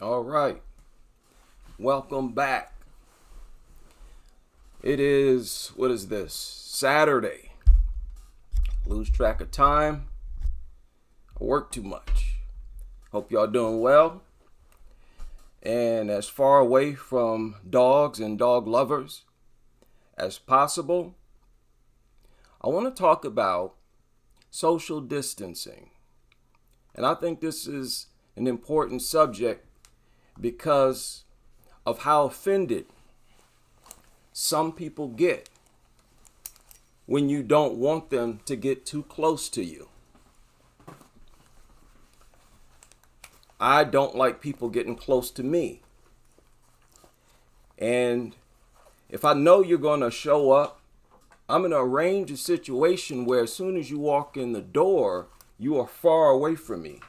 All right. Welcome back. It is, what is this? Saturday. Lose track of time. I work too much. Hope y'all doing well. And as far away from dogs and dog lovers as possible, I want to talk about social distancing. And I think this is an important subject because of how offended some people get when you don't want them to get too close to you. I don't like people getting close to me. And if I know you're going to show up, I'm going to arrange a situation where as soon as you walk in the door, you are far away from me.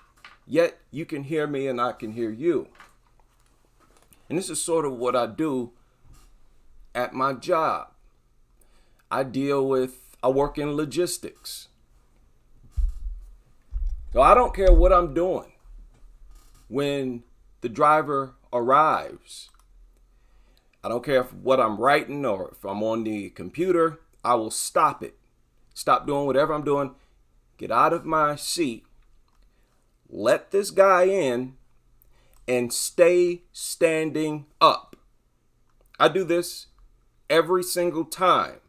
Yet you can hear me and I can hear you. And this is sort of what I do at my job. I work in logistics. So I don't care what I'm doing when the driver arrives. I don't care what I'm writing or if I'm on the computer. I will stop it. Stop doing whatever I'm doing. Get out of my seat. Let this guy in and stay standing up. I do this every single time.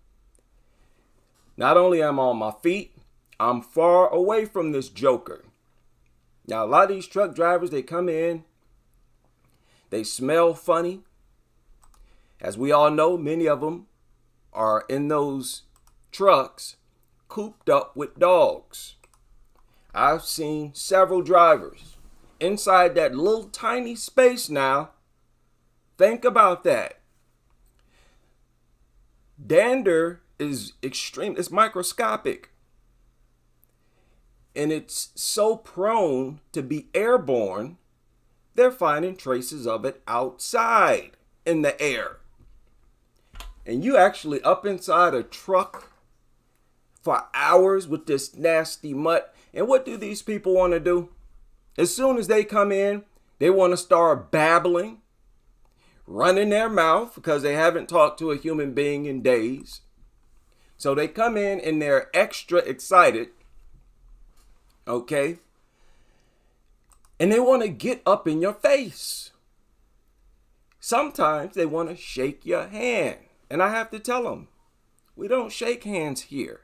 Not only am I on my feet, I'm far away from this joker. Now, a lot of these truck drivers, they come in, they smell funny. As we all know, many of them are in those trucks cooped up with dogs. I've seen several drivers inside that little tiny space now. Think about that. Dander is extreme. It's microscopic. And it's so prone to be airborne, they're finding traces of it outside in the air. And you actually up inside a truck for hours with this nasty mutt. And what do these people want to do? As soon as they come in, they want to start babbling, running their mouth because they haven't talked to a human being in days. So they come in and they're extra excited. Okay? And they want to get up in your face. Sometimes they want to shake your hand. And I have to tell them, we don't shake hands here.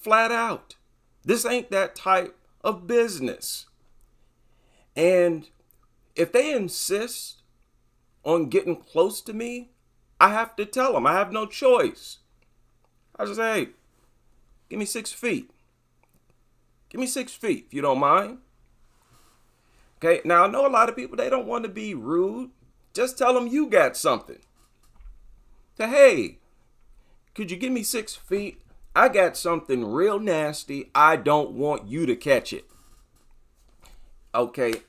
Flat out. This ain't that type of business. And if they insist on getting close to me, I have to tell them. I have no choice. I just say, hey, give me 6 feet. Give me 6 feet, if you don't mind. Okay, now I know a lot of people, they don't want to be rude. Just tell them you got something. Say, hey, could you give me 6 feet? I got something real nasty. I don't want you to catch it. Okay,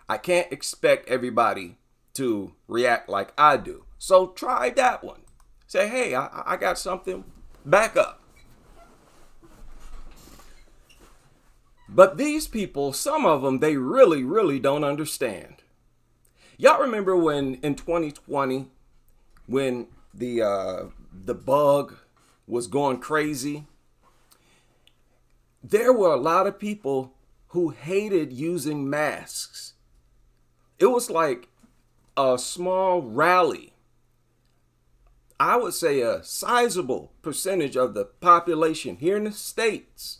I can't expect everybody to react like I do. So try that one. Say, hey, I got something. Back up. But these people, some of them, they really don't understand. Y'all remember when in 2020, when the bug was going crazy? There were a lot of people who hated using masks. It was like a small rally. I would say a sizable percentage of the population here in the States,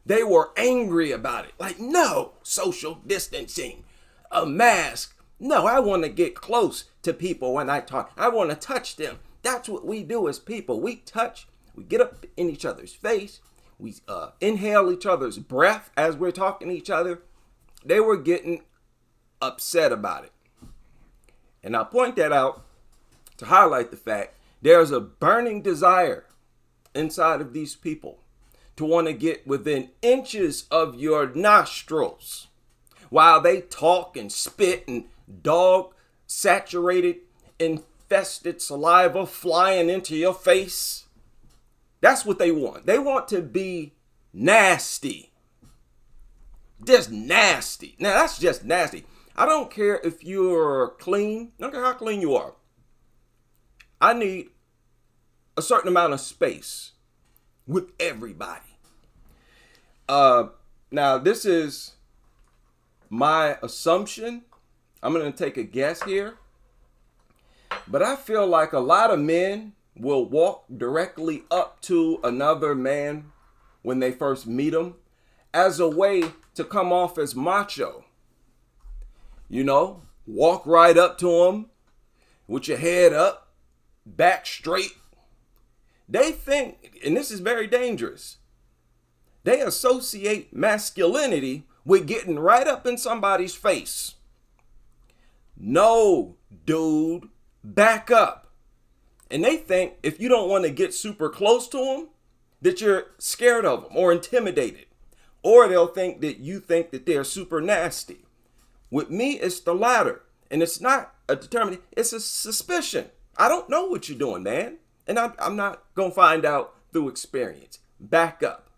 they were angry about it. Like, no, social distancing, a mask. No, I want to get close to people when I talk. I want to touch them. That's what we do as people. We touch, we get up in each other's face. We inhale each other's breath as we're talking to each other. They were getting upset about it. And I point that out to highlight the fact there's a burning desire inside of these people to want to get within inches of your nostrils while they talk and spit and dog saturated, infested saliva flying into your face. That's what they want. They want to be nasty. Just nasty. Now that's just nasty. I don't care if you're clean. I don't care how clean you are. I need a certain amount of space with everybody. Now, this is my assumption. I'm going to take a guess here. But I feel like a lot of men will walk directly up to another man when they first meet him as a way to come off as macho. You know, walk right up to him with your head up, back straight. They think, and this is very dangerous, they associate masculinity with getting right up in somebody's face. No, dude, back up. And they think if you don't want to get super close to them, that you're scared of them or intimidated. Or they'll think that you think that they're super nasty. With me, it's the latter. And it's not a determination, it's a suspicion. I don't know what you're doing, man. And I'm not going to find out through experience. Back up.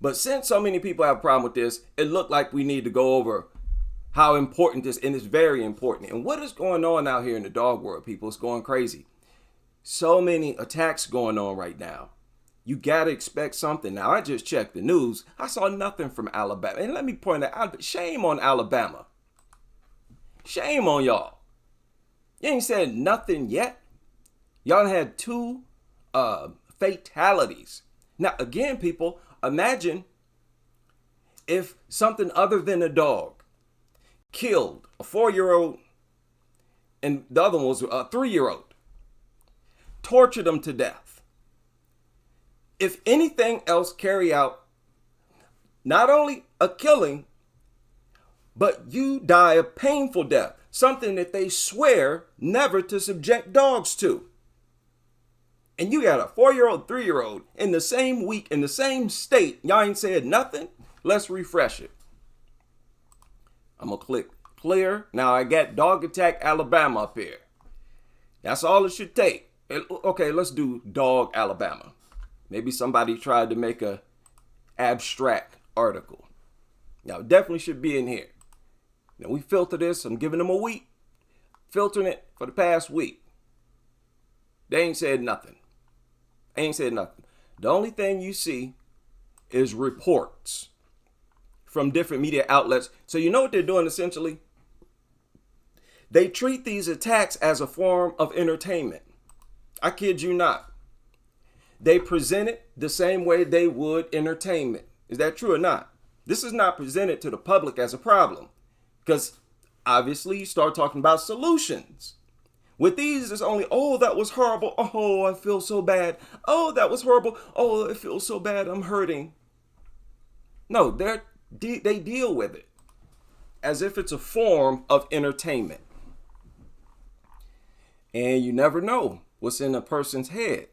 But since so many people have a problem with this, it looked like we need to go over how important this, and it's very important. And what is going on out here in the dog world, people? It's going crazy. So many attacks going on right now. You got to expect something. Now, I just checked the news. I saw nothing from Alabama. And let me point out, shame on Alabama. Shame on y'all. You ain't said nothing yet. Y'all had 2 fatalities. Now, again, people, imagine if something other than a dog killed a 4-year-old and the other one was a 3-year-old. Tortured them to death. If anything else, carry out not only a killing, but you die a painful death. Something that they swear never to subject dogs to. And you got a 4-year-old, 3-year-old in the same week, in the same state. Y'all ain't said nothing. Let's refresh it. I'm going to click clear. Now I got Dog Attack Alabama up here. That's all it should take. Okay, let's do Dog Alabama. Maybe somebody tried to make a abstract article. Now it definitely should be in here. Now we filter this. I'm giving them a week. Filtering it for the past week. They ain't said nothing. Ain't said nothing. The only thing you see is reports from different media outlets. So you know what they're doing essentially? They treat these attacks as a form of entertainment. I kid you not. They present it the same way they would entertainment. Is that true or not? This is not presented to the public as a problem. Because obviously you start talking about solutions. With these, it's only, oh, that was horrible. Oh, I feel so bad. Oh, that was horrible. Oh, it feels so bad. I'm hurting. No, they deal with it as if it's a form of entertainment. And you never know what's in a person's head.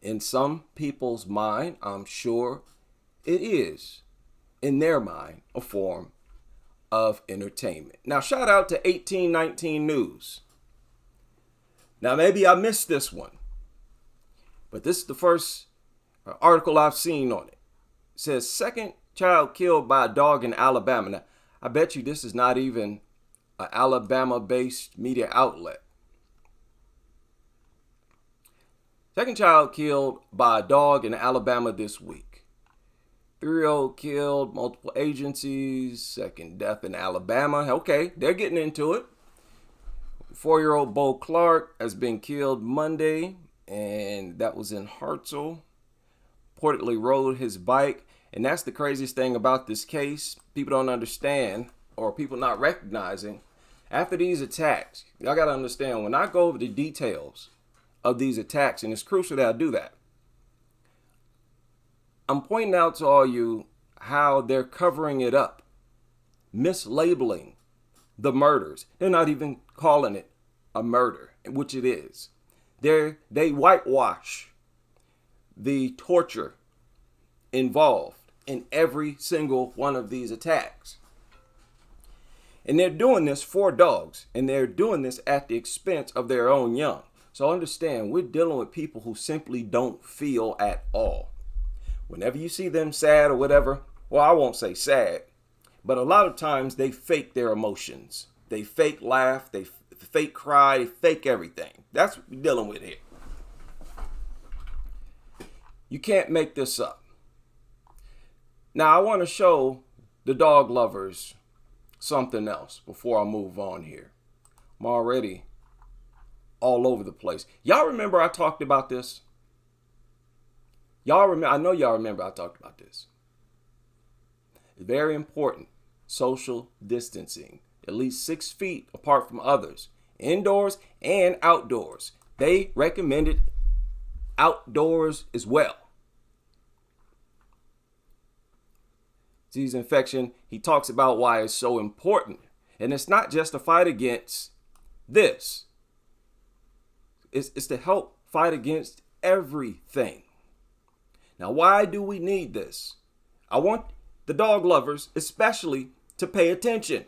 In some people's mind, I'm sure it is, in their mind, a form of entertainment. Now, shout out to 1819 News. Now, maybe I missed this one, but this is the first article I've seen on it. It says, second child killed by a dog in Alabama. Now, I bet you this is not even an Alabama-based media outlet. Second child killed by a dog in Alabama this week. 3-year-old killed, multiple agencies, second death in Alabama. Okay, they're getting into it. 4-year-old Bo Clark has been killed Monday, and that was in Hartselle. Reportedly rode his bike. And that's the craziest thing about this case. People don't understand, or people not recognizing. After these attacks, y'all got to understand, when I go over the details of these attacks, and it's crucial that I do that, I'm pointing out to all you how they're covering it up, mislabeling the murders. They're not even calling it a murder, which it is. They whitewash the torture involved in every single one of these attacks. And they're doing this for dogs, and they're doing this at the expense of their own young. So understand, we're dealing with people who simply don't feel at all. Whenever you see them sad or whatever, well, I won't say sad, But a lot of times they fake their emotions. They fake laugh, they fake cry, they fake everything. That's what we're dealing with here. You can't make this up. Now, I want to show the dog lovers something else before I move on here. I'm already all over the place. Y'all remember I talked about this? I know y'all remember I talked about this. Very important. Social distancing. At least 6 feet apart from others. Indoors and outdoors. They recommended outdoors as well. Disease infection, he talks about why it's so important. And it's not just a fight against this. It's to help fight against everything. Now, why do we need this? I want the dog lovers especially to pay attention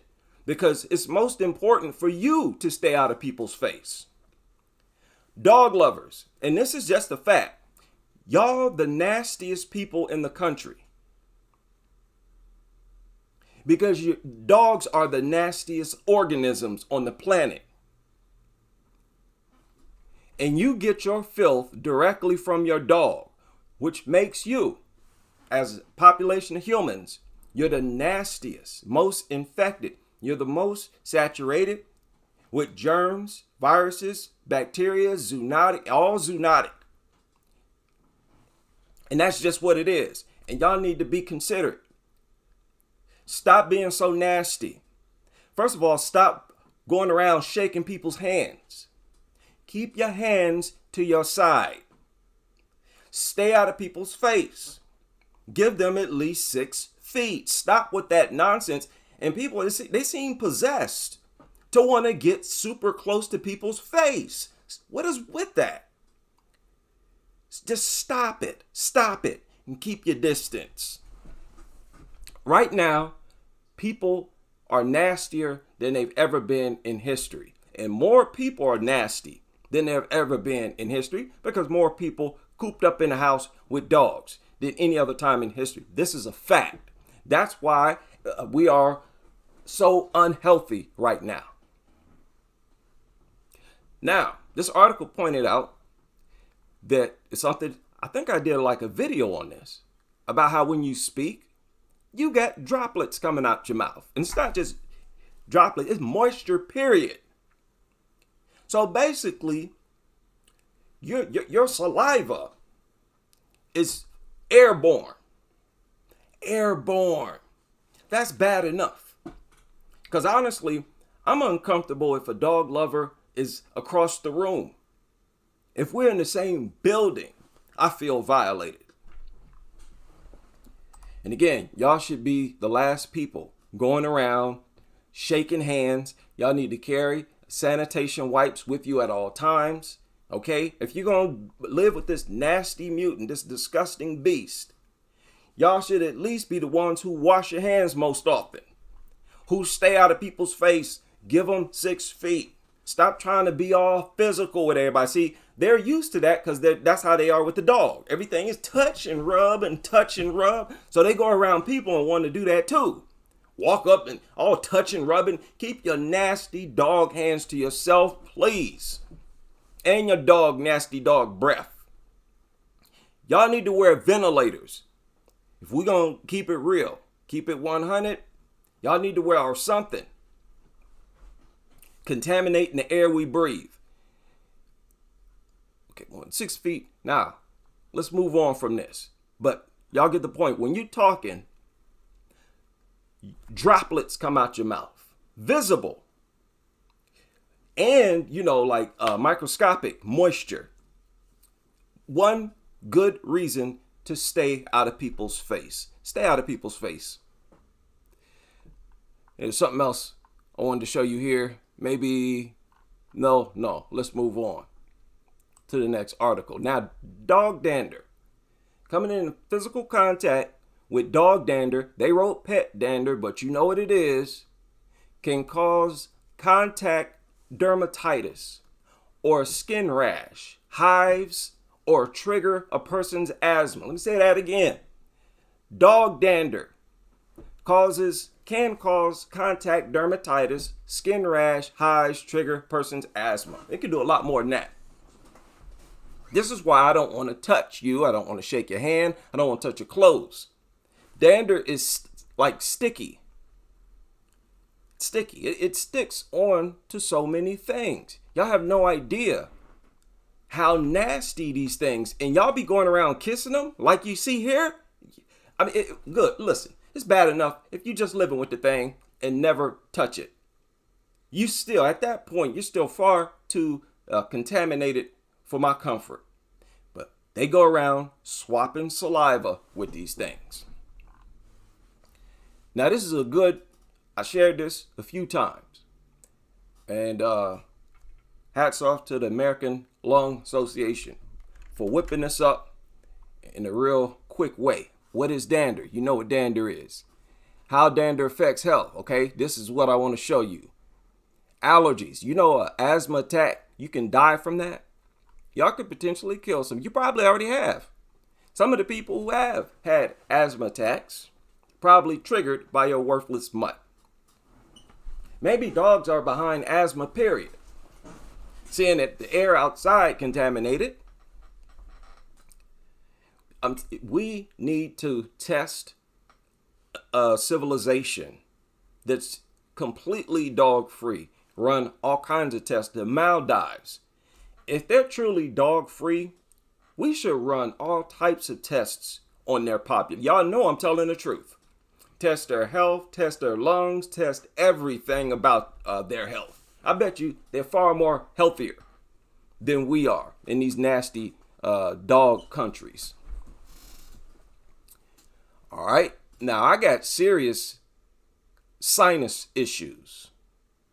because it's most important for you to stay out of people's face. Dog lovers, and this is just a fact, y'all the nastiest people in the country. Because your dogs are the nastiest organisms on the planet. And you get your filth directly from your dog, which makes you, as a population of humans, you're the nastiest, most infected. You're the most saturated with germs, viruses, bacteria, zoonotic, all zoonotic. And that's just what it is. And y'all need to be considerate. Stop being so nasty. First of all, stop going around shaking people's hands. Keep your hands to your side. Stay out of people's face. Give them at least 6 feet. Stop with that nonsense. And people, they seem possessed to want to get super close to people's face. What is with that? Just stop it. Stop it. And keep your distance. Right now, people are nastier than they've ever been in history. And more people are nasty than they've ever been in history because more people cooped up in a house with dogs than any other time in history. This is a fact. That's why we are so unhealthy right now. Now, this article pointed out that it's something, I think I did like a video on this, about how when you speak, you get droplets coming out your mouth. And it's not just droplets, it's moisture, period. So basically, your saliva is airborne. Airborne. That's bad enough. Because honestly, I'm uncomfortable if a dog lover is across the room. If we're in the same building, I feel violated. And again, y'all should be the last people going around shaking hands. Y'all need to carry sanitation wipes with you at all times. Okay? If you're going to live with this nasty mutant, this disgusting beast, y'all should at least be the ones who wash your hands most often, who stay out of people's face, give them 6 feet. Stop trying to be all physical with everybody. See, they're used to that because that's how they are with the dog. Everything is touch and rub and touch and rub. So they go around people and want to do that too. Walk up and all touch and rubbing. Keep your nasty dog hands to yourself, please. And your dog, nasty dog breath. Y'all need to wear ventilators. If we're going to keep it real, keep it 100, y'all need to wear something. Contaminating the air we breathe. Okay, 6 feet. Now, let's move on from this. But y'all get the point. When you're talking, droplets come out your mouth. Visible. And, like microscopic moisture. One good reason to stay out of people's face. Stay out of people's face. There's something else I wanted to show you here. Maybe, no, let's move on to the next article. Now, dog dander. Coming in physical contact with dog dander, they wrote pet dander, but you know what it is, can cause contact dermatitis or skin rash, hives, or trigger a person's asthma. Let me say that again. Dog dander can cause contact dermatitis, skin rash, hives, trigger person's asthma. It can do a lot more than that. This is why I don't want to touch you. I don't want to shake your hand. I don't want to touch your clothes. Dander is like sticky. Sticky. It sticks on to so many things. Y'all have no idea how nasty these things, and y'all be going around kissing them like you see here. I mean, good. Listen, it's bad enough if you just living with the thing and never touch it. You still, at that point, you're still far too contaminated for my comfort. But they go around swapping saliva with these things. Now, this is I shared this a few times. And hats off to the American Lung Association for whipping this up in a real quick way. What is dander? You know what dander is. How dander affects health, okay? This is what I want to show you. Allergies. You know, an asthma attack, you can die from that. Y'all could potentially kill some. You probably already have. Some of the people who have had asthma attacks probably triggered by your worthless mutt. Maybe dogs are behind asthma, period. Seeing that the air outside contaminated, we need to test a civilization that's completely dog-free. Run all kinds of tests, the Maldives. If they're truly dog-free, we should run all types of tests on their population. Y'all know I'm telling the truth. Test their health, test their lungs, test everything about their health. I bet you they're far more healthier than we are in these nasty dog countries. All right. Now, I got serious sinus issues,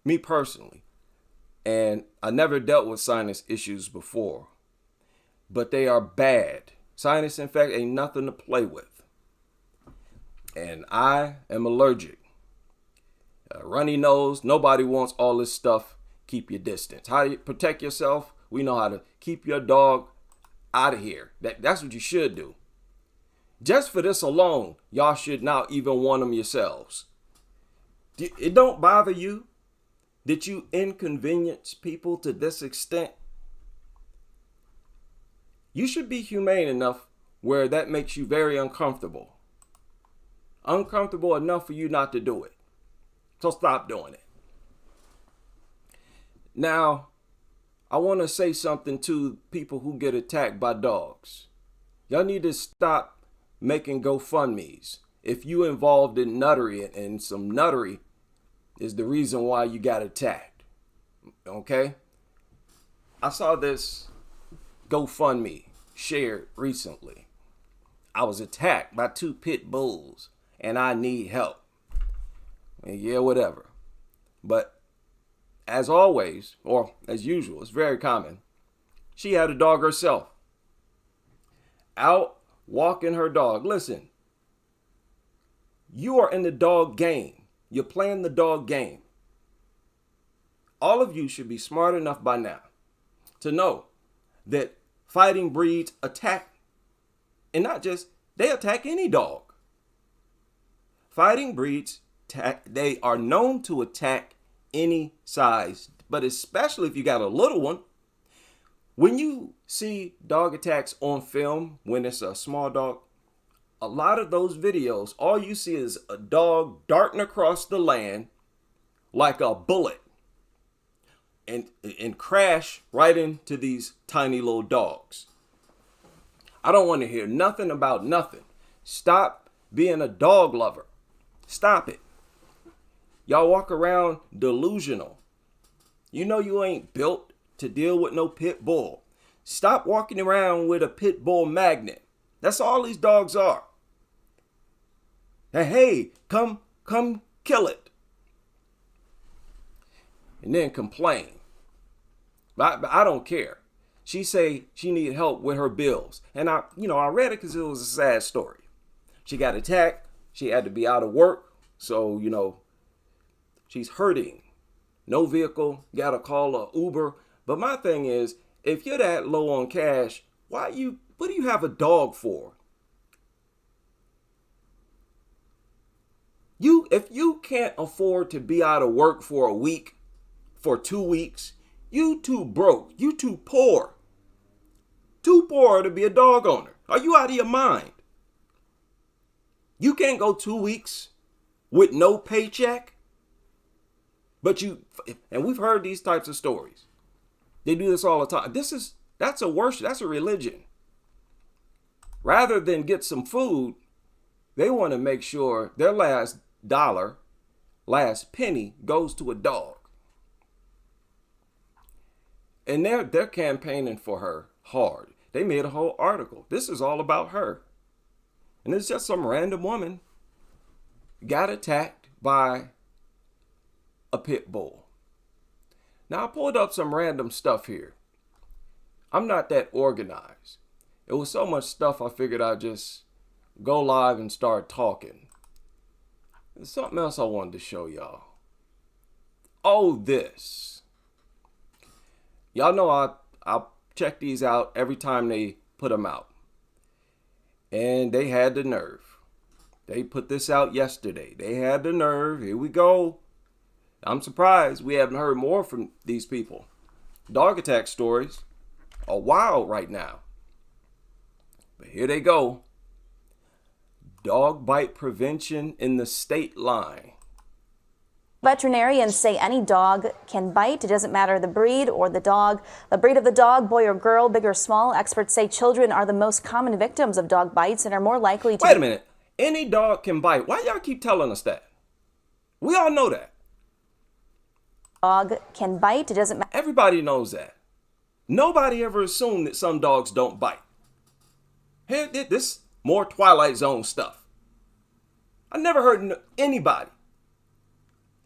me personally. And I never dealt with sinus issues before, but they are bad. Sinus infection ain't nothing to play with. And I am allergic. Runny nose, nobody wants all this stuff. Keep your distance. How do you protect yourself? We know how to keep your dog out of here. That's what you should do. Just for this alone, y'all should not even want them yourselves. It don't bother you that you inconvenience people to this extent. You should be humane enough where that makes you very uncomfortable. Uncomfortable enough for you not to do it. So stop doing it. Now, I want to say something to people who get attacked by dogs. Y'all need to stop making GoFundMes. If you involved in nuttery, and some nuttery is the reason why you got attacked. Okay? I saw this GoFundMe shared recently. I was attacked by 2 pit bulls and I need help. And yeah, whatever. But as always, or as usual, it's very common, she had a dog herself. Out walking her dog. Listen, you are in the dog game. You're playing the dog game. All of you should be smart enough by now to know that fighting breeds attack, and not just, they attack any dog. Fighting breeds, they are known to attack any size, but especially if you got a little one. When you see dog attacks on film, when it's a small dog, a lot of those videos, all you see is a dog darting across the land like a bullet and crash right into these tiny little dogs. I don't want to hear nothing about nothing. Stop being a dog lover. Stop it. Y'all walk around delusional. You know you ain't built to deal with no pit bull. Stop walking around with a pit bull magnet. That's all these dogs are. And hey, come kill it. And then complain. But I don't care. She say she need help with her bills. And I read it because it was a sad story. She got attacked. She had to be out of work. So, she's hurting. No vehicle. Got to call a Uber. But my thing is, if you're that low on cash, what do you have a dog for? if you can't afford to be out of work for a week, for 2 weeks, you too broke. You too poor. Too poor to be a dog owner. Are you out of your mind? You can't go 2 weeks with no paycheck. But and we've heard these types of stories. They do this all the time. That's a worship. That's a religion. Rather than get some food, they want to make sure their last dollar, last penny goes to a dog. And they're campaigning for her hard. They made a whole article. This is all about her. And it's just some random woman got attacked by a pit bull. Now, I pulled up some random stuff here. I'm not that organized. It was so much stuff I figured I'd just go live and start talking. There's something else I wanted to show y'all. Oh, this. Y'all know I check these out every time they put them out. And they had the nerve. They put this out yesterday. They had the nerve. Here we go. I'm surprised we haven't heard more from these people. Dog attack stories are wild right now. But here they go. Dog bite prevention in the state line. Veterinarians say any dog can bite. It doesn't matter the breed or the dog. The breed of the dog, boy or girl, big or small. Experts say children are the most common victims of dog bites and are more likely to... Wait a minute. Any dog can bite. Why y'all keep telling us that? We all know that. Dog can bite. It doesn't matter. Everybody knows that. Nobody ever assumed that some dogs don't bite. Here, this more Twilight Zone stuff. I never heard anybody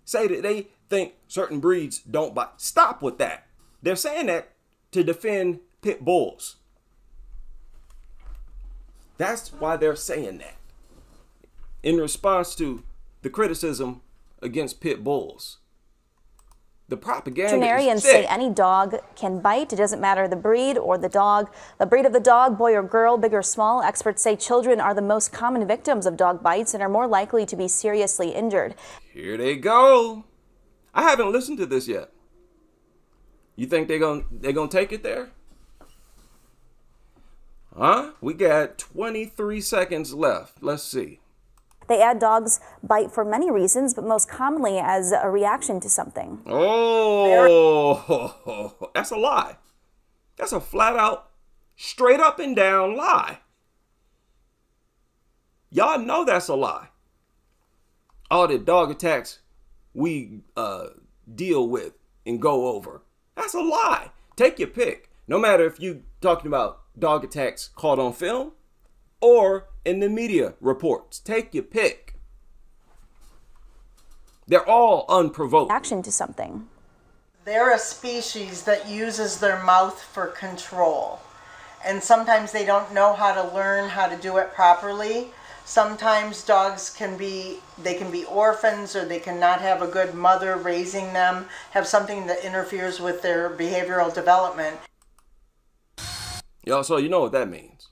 say that they think certain breeds don't bite. Stop with that. They're saying that to defend pit bulls. That's why they're saying that. In response to the criticism against pit bulls. The propaganda Veterinarians is sick. say any dog can bite. It doesn't matter the breed or the dog. The breed of the dog, boy or girl, big or small. Experts say children are the most common victims of dog bites and are more likely to be seriously injured. Here they go. I haven't listened to this yet. You think they're gonna take it there? Huh? We got 23 seconds left. Let's see. They add dogs bite for many reasons, but most commonly as a reaction to something. Oh, that's a lie. That's a flat out, straight up and down lie. Y'all know that's a lie. All the dog attacks we deal with and go over. That's a lie. Take your pick. No matter if you talking about dog attacks caught on film or in the media reports. Take your pick. They're all unprovoked. Action to something. They're a species that uses their mouth for control. And sometimes they don't know how to learn how to do it properly. Sometimes dogs can be orphans, or they cannot have a good mother raising them, have something that interferes with their behavioral development. Y'all, so you know what that means.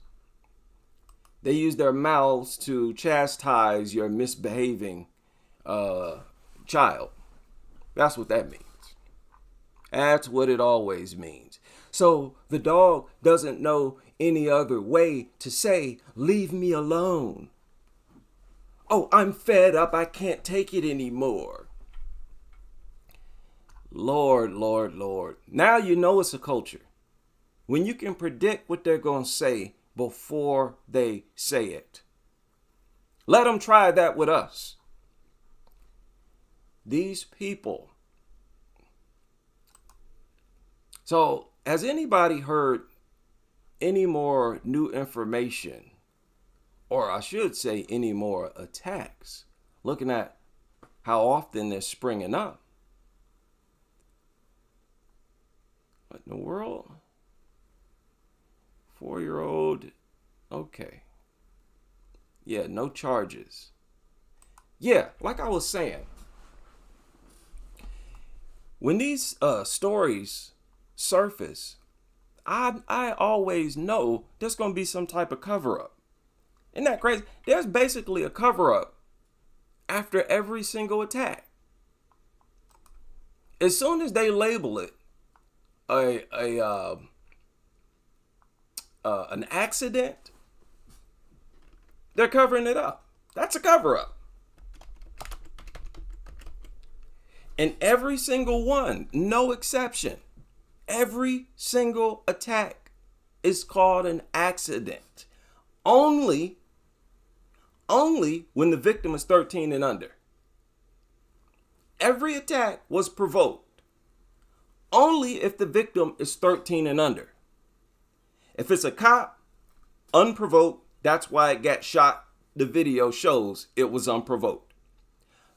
They use their mouths to chastise your misbehaving child. That's what that means. That's what it always means. So the dog doesn't know any other way to say, leave me alone. Oh, I'm fed up. I can't take it anymore. Lord, Lord, Lord. Now you know it's a culture. When you can predict what they're going to say before they say it. Let them try that with us. These people. So, has anybody heard any more new information, or I should say any more attacks, looking at how often they're springing up? What in the world? 4-year-old, okay. Yeah, no charges. Yeah, like I was saying, when these stories surface, I always know there's going to be some type of cover-up. Isn't that crazy? There's basically a cover-up after every single attack. As soon as they label it an accident, they're covering it up. That's a cover up. And every single one, no exception, every single attack is called an accident. Only when the victim is 13 and under. Every attack was provoked. Only if the victim is 13 and under. If it's a cop, unprovoked, that's why it got shot. The video shows it was unprovoked.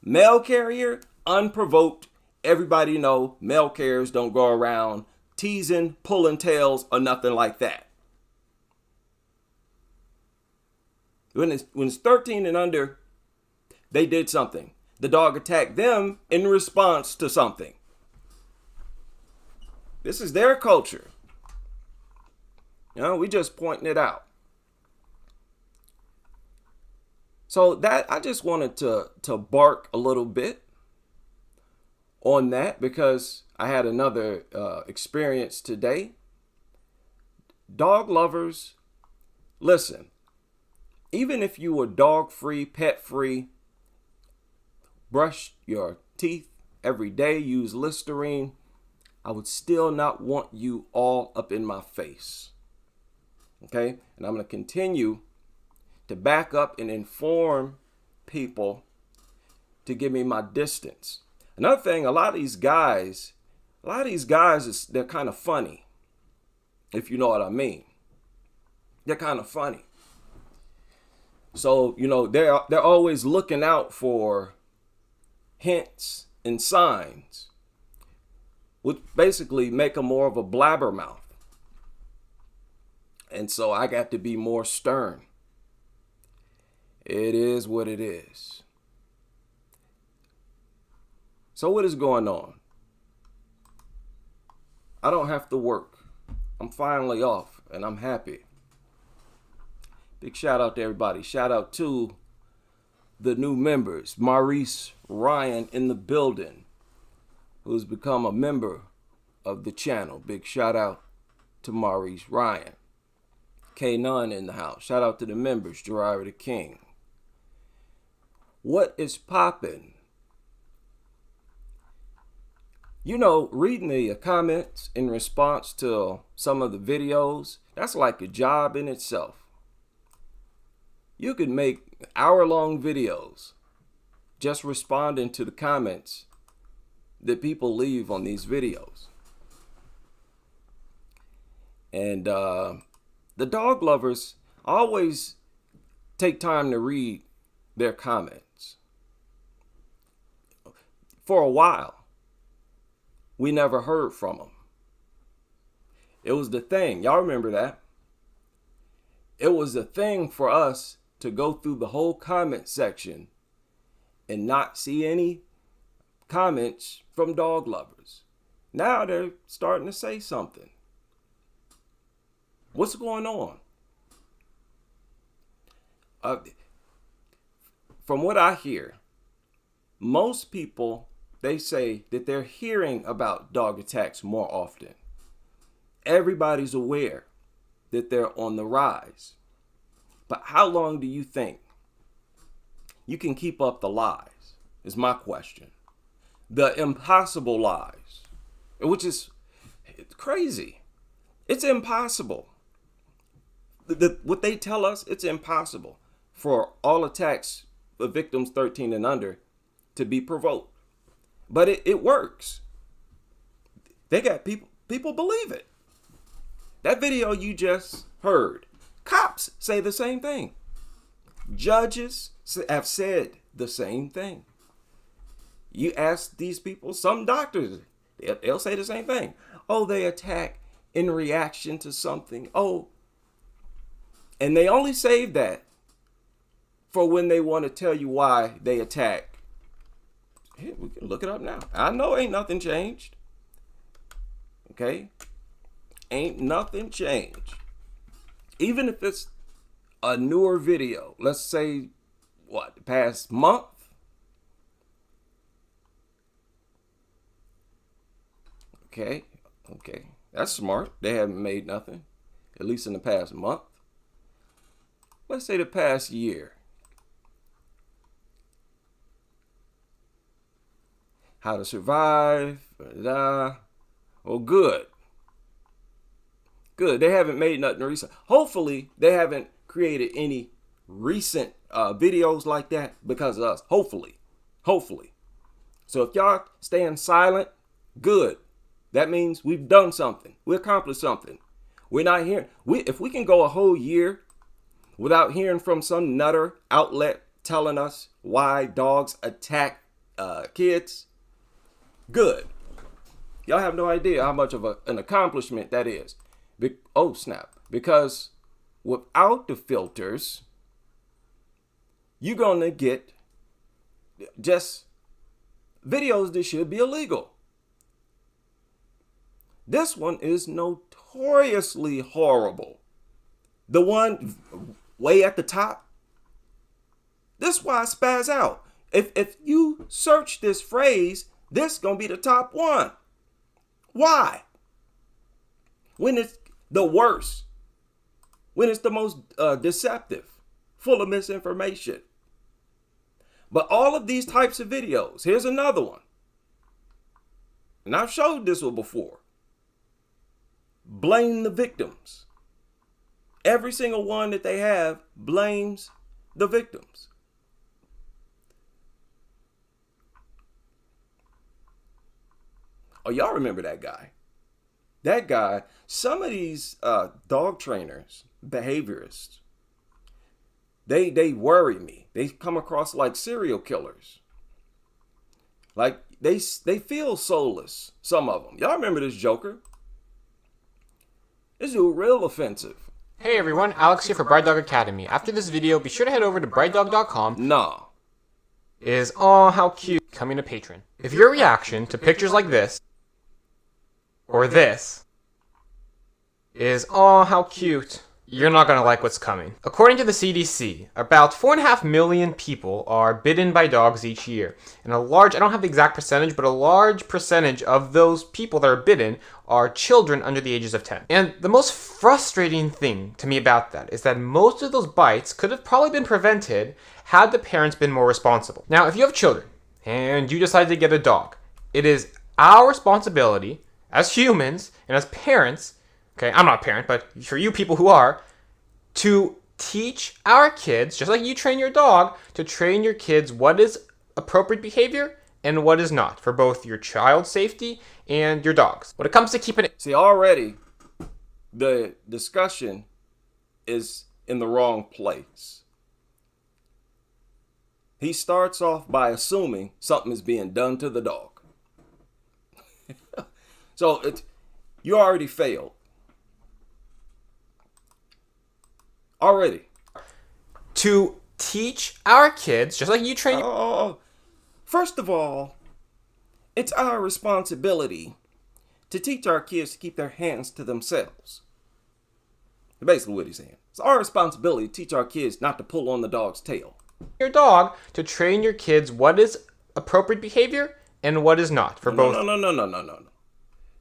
Mail carrier, unprovoked. Everybody know mail carriers don't go around teasing, pulling tails, or nothing like that. When it's 13 and under, they did something. The dog attacked them in response to something. This is their culture. You know, we just pointing it out. So that I just wanted to bark a little bit on that because I had another experience today. Dog lovers, listen, even if you were dog free, pet free, brush your teeth every day, use Listerine, I would still not want you all up in my face. Okay? And I'm going to continue to back up and inform people to give me my distance. Another thing, a lot of these guys, they're kind of funny, if you know what I mean. They're kind of funny. So, you know, they're always looking out for hints and signs, which basically make them more of a blabbermouth. And so I got to be more stern. It is what it is. So what is going on? I don't have to work. I'm finally off and I'm happy. Big shout out to everybody. Shout out to the new members. Maurice Ryan in the building, who's become a member of the channel. Big shout out to Maurice Ryan. K Nunn in the house. Shout out to the members. Gerard the King. What is poppin'? You know, reading the comments in response to some of the videos, that's like a job in itself. You could make hour-long videos just responding to the comments that people leave on these videos. And the dog lovers always take time to read their comments. For a while, we never heard from them. It was the thing. Y'all remember that? It was the thing for us to go through the whole comment section and not see any comments from dog lovers. Now they're starting to say something. What's going on? From what I hear, most people, they say that they're hearing about dog attacks more often. Everybody's aware that they're on the rise. But how long do you think you can keep up the lies, is my question. The impossible lies, which is crazy. It's impossible. What they tell us, it's impossible for all attacks of victims 13 and under to be provoked. But it works. They got people believe it. That video you just heard, cops say the same thing. Judges have said the same thing. You ask these people, some doctors, they'll say the same thing. Oh, they attack in reaction to something. Oh, and they only save that for when they want to tell you why they attack. Here, we can look it up now. I know ain't nothing changed. Okay? Ain't nothing changed. Even if it's a newer video, let's say, the past month, Okay. That's smart. They haven't made nothing, at least in the past month. Let's say the past year. How to survive. Well, good. Good. They haven't made nothing recent. Hopefully, they haven't created any recent videos like that because of us. Hopefully. So if y'all staying silent, good. That means we've done something. We accomplished something. We're not hearing. If we can go a whole year without hearing from some nutter outlet telling us why dogs attack kids, good. Y'all have no idea how much of an accomplishment that is. Oh, snap. Because without the filters, you're going to get just videos that should be illegal. This one is notoriously horrible. The one way at the top, this is why I spaz out. If you search this phrase, this is going to be the top one. Why? When it's the worst, when it's the most deceptive, full of misinformation. But all of these types of videos, here's another one. And I've showed this one before. Blame the victims. Every single one that they have blames the victims. Oh, y'all remember that guy? That guy, some of these dog trainers, behaviorists, they worry me. They come across like serial killers. Like they feel soulless, some of them. Y'all remember this joker? This dude real offensive. Hey everyone, Alex here for Bright Dog Academy. After this video, be sure to head over to brightdog.com. Nah. Is oh how cute becoming a patron. If your reaction to pictures like this or this is oh how cute, you're not gonna like what's coming. According to the CDC, about 4.5 million people are bitten by dogs each year. And I don't have the exact percentage, but a large percentage of those people that are bitten are children under the ages of 10. And the most frustrating thing to me about that is that most of those bites could have probably been prevented had the parents been more responsible. Now, if you have children and you decide to get a dog, it is our responsibility as humans and as parents, okay, I'm not a parent, but for you people who are, to teach our kids, just like you train your dog, to train your kids what is appropriate behavior and what is not, for both your child's safety and your dog's. When it comes to keeping it... See, already the discussion is in the wrong place. He starts off by assuming something is being done to the dog. So you already failed. Already. To teach our kids, just like you train... First of all, it's our responsibility to teach our kids to keep their hands to themselves. Basically what he's saying. It's our responsibility to teach our kids not to pull on the dog's tail. Your dog to train your kids what is appropriate behavior and what is not, for both... No.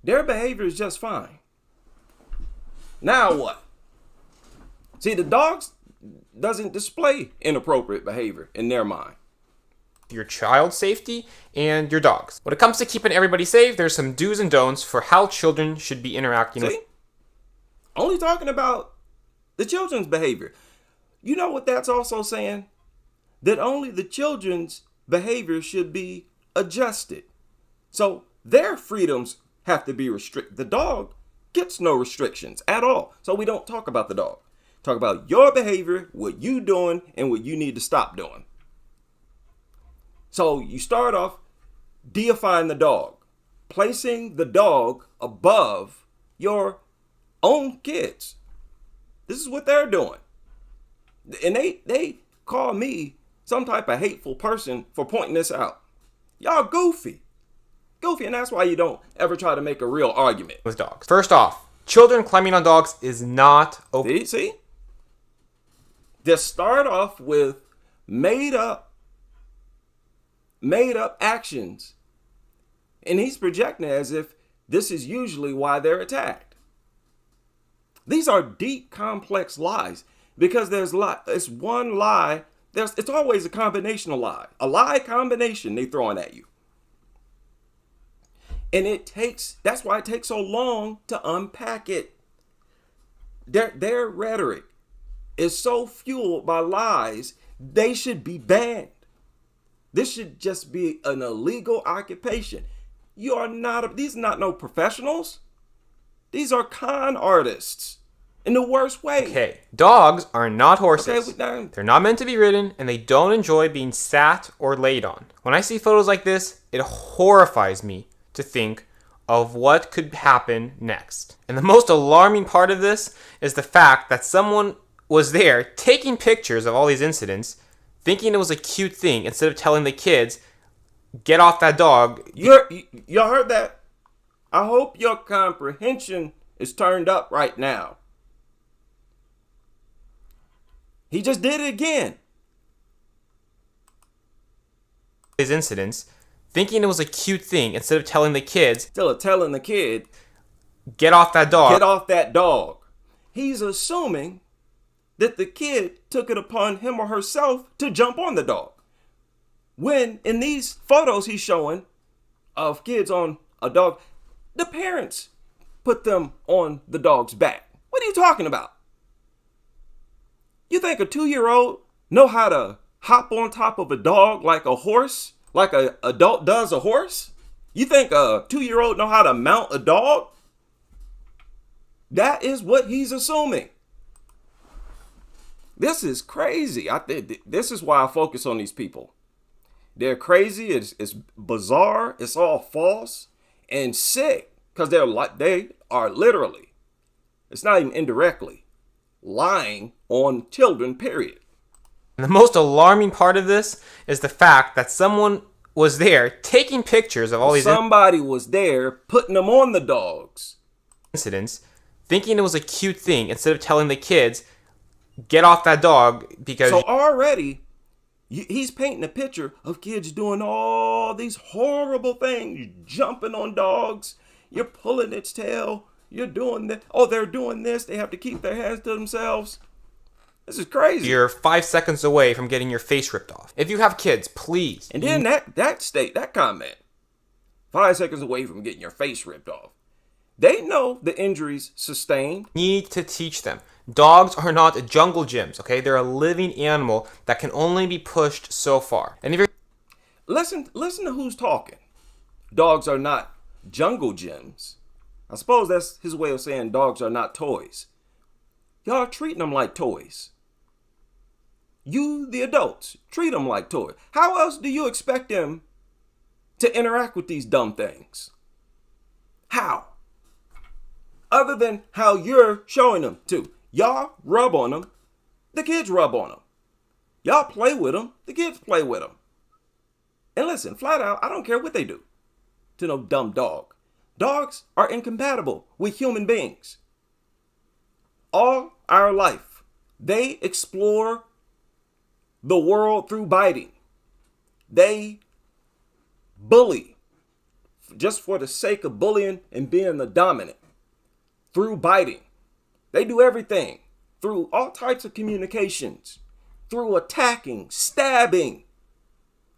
Their behavior is just fine. Now what? See, the dogs doesn't display inappropriate behavior in their mind. Your child's safety and your dog's. When it comes to keeping everybody safe, there's some do's and don'ts for how children should be interacting with. Only talking about the children's behavior. You know what that's also saying? That only the children's behavior should be adjusted. So their freedoms have to be restricted. The dog gets no restrictions at all. So we don't talk about the dog. Talk about your behavior, what you doing, and what you need to stop doing. So you start off deifying the dog, placing the dog above your own kids. This is what they're doing. And they call me some type of hateful person for pointing this out. Y'all goofy. And that's why you don't ever try to make a real argument with dogs. First off, children climbing on dogs is not okay. See? Just start off with made up actions. And he's projecting as if this is usually why they're attacked. These are deep, complex lies because it's one lie. It's always a combination of lie. A lie combination they throwing at you. And that's why it takes so long to unpack it. Their rhetoric is so fueled by lies, they should be banned. This should just be an illegal occupation. These are not no professionals. These are con artists in the worst way. Okay, dogs are not horses. Okay, they're not meant to be ridden, and they don't enjoy being sat or laid on. When I see photos like this, it horrifies me to think of what could happen next. And the most alarming part of this is the fact that someone was there taking pictures of all these incidents, thinking it was a cute thing instead of telling the kids, get off that dog. Y'all heard that? I hope your comprehension is turned up right now. He just did it again. These incidents, thinking it was a cute thing instead of telling the kids, Still telling the kid, get off that dog. get off that dog. He's assuming that the kid took it upon him or herself to jump on the dog. When in these photos he's showing of kids on a dog, the parents put them on the dog's back. What are you talking about? You think a 2-year-old know how to hop on top of a dog like a horse, like an adult does a horse? You think a 2-year-old know how to mount a dog? That is what he's assuming. This is crazy. This is why I focus on these people. They're crazy. It's bizarre. It's all false and sick because they are literally, it's not even indirectly, lying on children, period. And the most alarming part of this is the fact that someone was there taking pictures of all these Somebody was there putting them on the dogs. incidents, thinking it was a cute thing instead of telling the kids, get off that dog because... So already, he's painting a picture of kids doing all these horrible things, jumping on dogs, you're pulling its tail, you're doing this. Oh, they're doing this. They have to keep their hands to themselves. This is crazy. You're 5 seconds away from getting your face ripped off. If you have kids, please. And then that comment, 5 seconds away from getting your face ripped off. They know the injuries sustained. Need to teach them. Dogs are not jungle gyms, okay? They're a living animal that can only be pushed so far. And if you're... Listen to who's talking. Dogs are not jungle gyms. I suppose that's his way of saying dogs are not toys. Y'all are treating them like toys. You, the adults, treat them like toys. How else do you expect them to interact with these dumb things? How? Other than how you're showing them to. Y'all rub on them, the kids rub on them. Y'all play with them, the kids play with them. And listen, flat out, I don't care what they do to no dumb dog. Dogs are incompatible with human beings. All our life, they explore the world through biting. They bully just for the sake of bullying and being the dominant through biting. They do everything through all types of communications, through attacking, stabbing.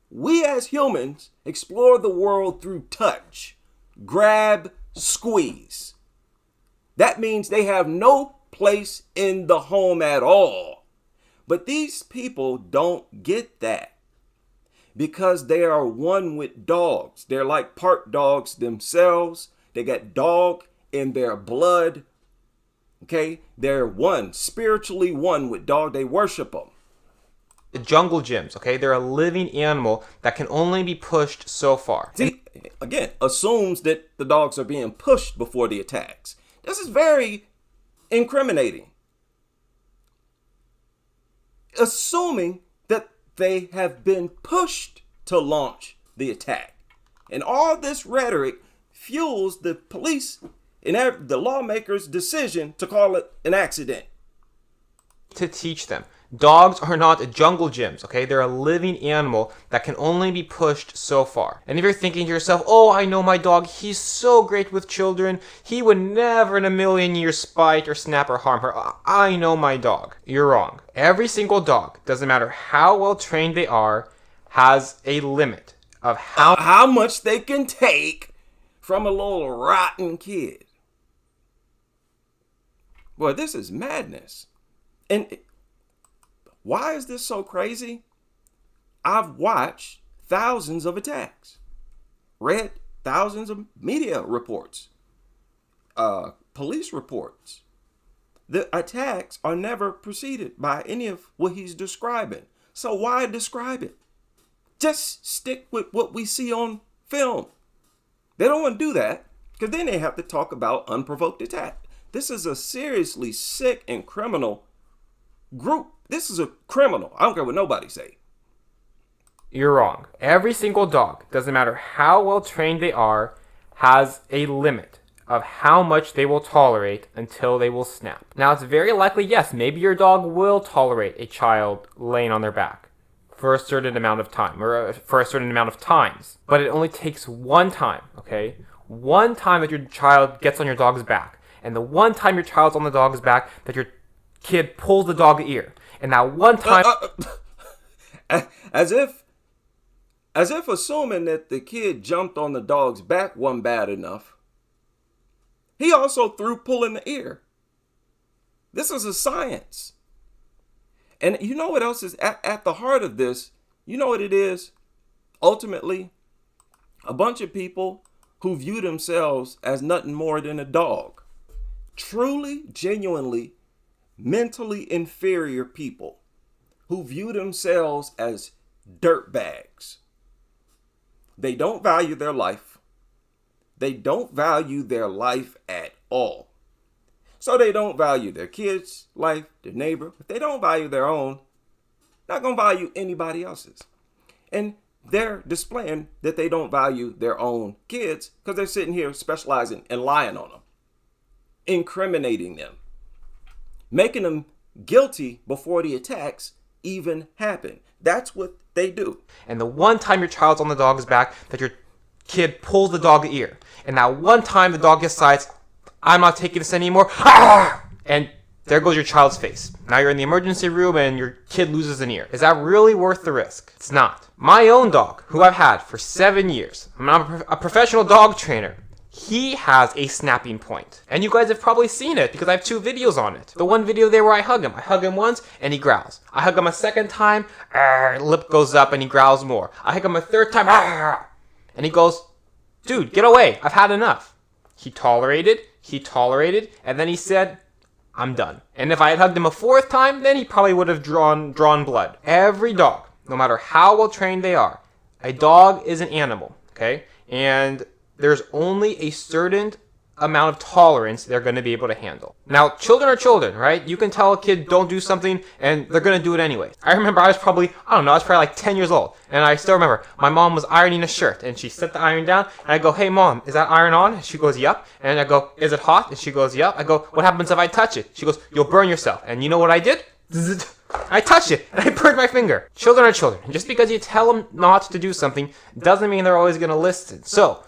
We as humans explore the world through touch, grab, squeeze. That means they have no place in the home at all. But these people don't get that because they are one with dogs. They're like part dogs themselves. They got dog in their blood. Okay, they're one, spiritually one with dog. They worship them. The jungle gyms, okay? They're a living animal that can only be pushed so far. See, again, assumes that the dogs are being pushed before the attacks. This is very incriminating. Assuming that they have been pushed to launch the attack. And all this rhetoric fuels the police and the lawmakers' decision to call it an accident. To teach them. Dogs are not jungle gyms, okay? They're a living animal that can only be pushed so far. And if you're thinking to yourself, oh, I know my dog, he's so great with children, he would never in a million years spite or snap or harm her. I know my dog. You're wrong. Every single dog, doesn't matter how well trained they are, has a limit of how much they can take from a little rotten kid. Boy, this is madness. And why is this so crazy? I've watched thousands of attacks, read thousands of media reports, police reports. The attacks are never preceded by any of what he's describing. So why describe it? Just stick with what we see on film. They don't want to do that because then they have to talk about unprovoked attack. This is a seriously sick and criminal group. This is a criminal. I don't care what nobody say. You're wrong. Every single dog, doesn't matter how well trained they are, has a limit of how much they will tolerate until they will snap. Now, it's very likely, yes, maybe your dog will tolerate a child laying on their back for a certain amount of time, or for a certain amount of times. But it only takes one time, okay? One time that your child gets on your dog's back, and the one time your child's on the dog's back that your kid pulls the dog's ear. And that one time, as if assuming that the kid jumped on the dog's back wasn't bad enough, he also threw pulling the ear. This is a science. And you know what else is at the heart of this? You know what it is? Ultimately, a bunch of people who view themselves as nothing more than a dog. Truly, genuinely, mentally inferior people who view themselves as dirtbags. They don't value their life. They don't value their life at all. So they don't value their kids' life, their neighbor. If they don't value their own, not going to value anybody else's. And they're displaying that they don't value their own kids because they're sitting here specializing and lying on them, incriminating them, making them guilty before the attacks even happen. That's what they do. And the one time your child's on the dog's back that your kid pulls the dog's ear. And that one time the dog decides, I'm not taking this anymore. And there goes your child's face. Now you're in the emergency room and your kid loses an ear. Is that really worth the risk? It's not. My own dog, who I've had for 7 years, I'm a professional dog trainer. He has a snapping point. And you guys have probably seen it because I have 2 videos on it. The one video there where I hug him once and he growls. I hug him a second time, lip goes up and he growls more. I hug him a third time, and he goes, dude, get away, I've had enough. He tolerated, and then he said, I'm done. And if I had hugged him a 4th time, then he probably would have drawn blood. Every dog, no matter how well trained they are, a dog is an animal, okay? And there's only a certain amount of tolerance they're going to be able to handle. Now, children are children, right? You can tell a kid don't do something and they're going to do it anyway. I remember I was probably like 10 years old. And I still remember my mom was ironing a shirt and she set the iron down and I go, hey mom, is that iron on? And she goes, yep. And I go, is it hot? And she goes, yep. I go, what happens if I touch it? She goes, you'll burn yourself. And you know what I did? I touched it and I burned my finger. Children are children. And just because you tell them not to do something doesn't mean they're always going to listen. So,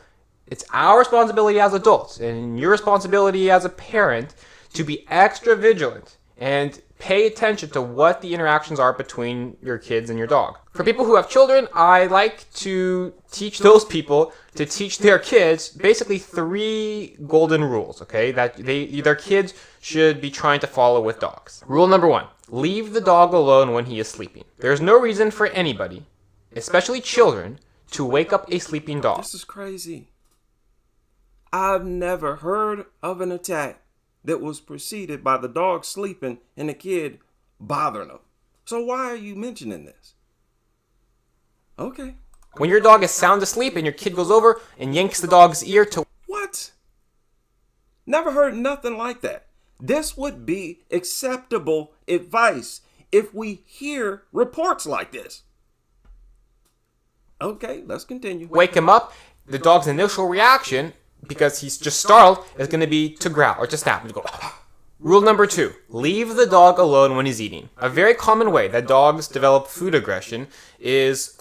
it's our responsibility as adults and your responsibility as a parent to be extra vigilant and pay attention to what the interactions are between your kids and your dog. For people who have children, I like to teach those people to teach their kids basically 3 golden rules, okay, that their kids should be trying to follow with dogs. Rule number 1, leave the dog alone when he is sleeping. There's no reason for anybody, especially children, to wake up a sleeping dog. This is crazy. I've never heard of an attack that was preceded by the dog sleeping and the kid bothering him. So why are you mentioning this? Okay. When your dog is sound asleep and your kid goes over and yanks the dog's ear to... What? Never heard nothing like that. This would be acceptable advice if we hear reports like this. Okay, let's continue. Wake him up. The dog's initial reaction, because he's just startled, is going to be to growl or to snap and go. Rule number 2, leave the dog alone when he's eating. A very common way that dogs develop food aggression is,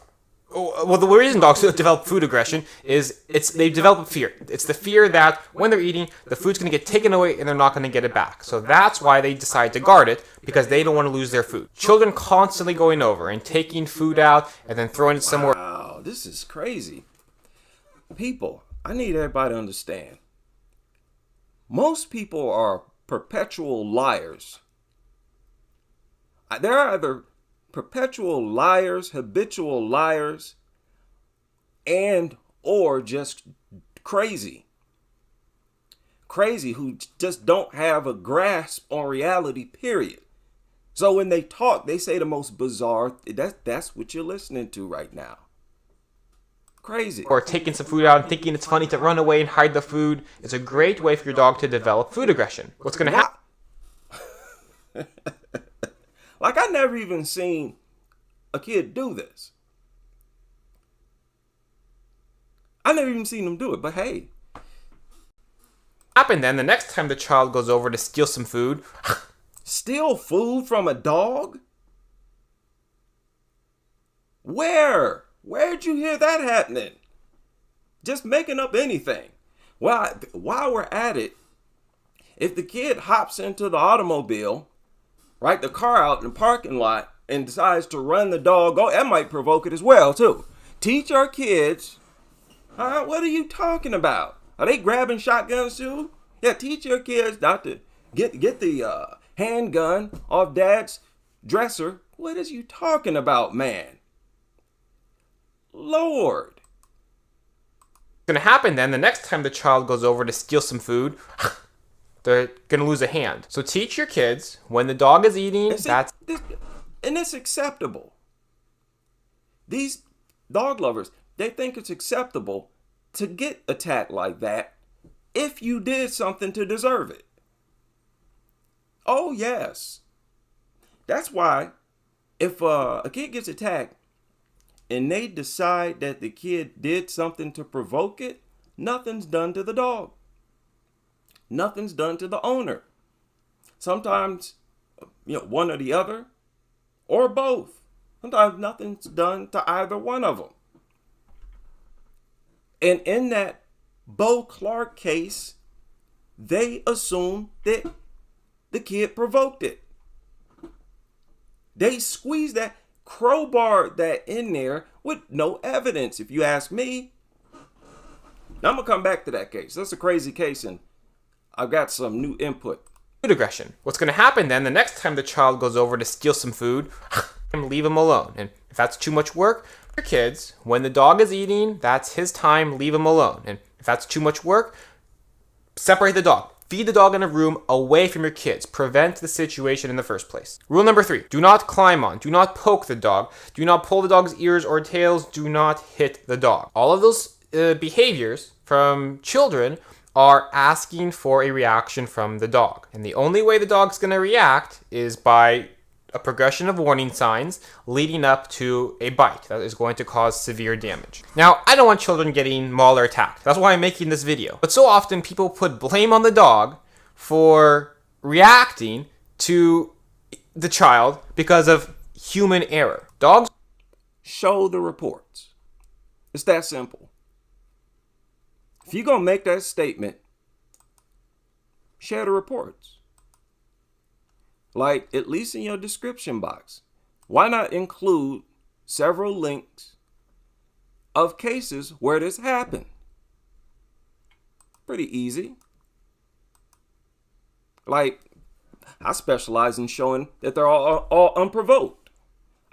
well, the reason dogs develop food aggression is they develop fear. It's the fear that when they're eating, the food's going to get taken away and they're not going to get it back. So that's why they decide to guard it, because they don't want to lose their food. Children constantly going over and taking food out and then throwing it somewhere. Wow, this is crazy. People, I need everybody to understand. Most people are perpetual liars. They're either perpetual liars, habitual liars, and or just crazy. Crazy who just don't have a grasp on reality, period. So when they talk, they say the most bizarre, that's what you're listening to right now. Crazy. Or taking some food out and thinking it's funny to run away and hide the food. It's a great way for your dog to develop food aggression. What's going to happen? Like, I never even seen a kid do this. I never even seen them do it, but hey. Happen then the next time the child goes over to steal some food. Steal food from a dog? Where? Where'd you hear that happening? Just making up anything. Well, while we're at it, if the kid hops into the automobile, right, the car out in the parking lot, and decides to run the dog, that might provoke it as well, too. Teach our kids, what are you talking about? Are they grabbing shotguns too? Yeah, teach your kids not to get the handgun off dad's dresser. What is you talking about, man? Lord. What's going to happen then the next time the child goes over to steal some food, they're going to lose a hand. So teach your kids when the dog is eating, and it's acceptable. These dog lovers, they think it's acceptable to get attacked like that if you did something to deserve it. Oh, yes. That's why if a kid gets attacked and they decide that the kid did something to provoke it, nothing's done to the dog. Nothing's done to the owner. Sometimes, one or the other, or both. Sometimes nothing's done to either one of them. And in that Bo Clark case, they assumed that the kid provoked it. They squeezed that, crowbarred that in there with no evidence, if you ask me. Now, I'm going to come back to that case. That's a crazy case, and I've got some new input. Food aggression. What's going to happen then the next time the child goes over to steal some food, leave him alone. And if that's too much work, your kids, when the dog is eating, that's his time, leave him alone. And if that's too much work, separate the dog. Feed the dog in a room away from your kids. Prevent the situation in the first place. Rule number 3, do not climb on, do not poke the dog, do not pull the dog's ears or tails, do not hit the dog. All of those behaviors from children are asking for a reaction from the dog. And the only way the dog's going to react is by a progression of warning signs leading up to a bite that is going to cause severe damage. Now, I don't want children getting mauled or attacked. That's why I'm making this video. But so often people put blame on the dog for reacting to the child because of human error. Dogs show the reports. It's that simple. If you're going to make that statement, share the reports. Like, at least in your description box, why not include several links of cases where this happened? Pretty easy. Like, I specialize in showing that they're all unprovoked.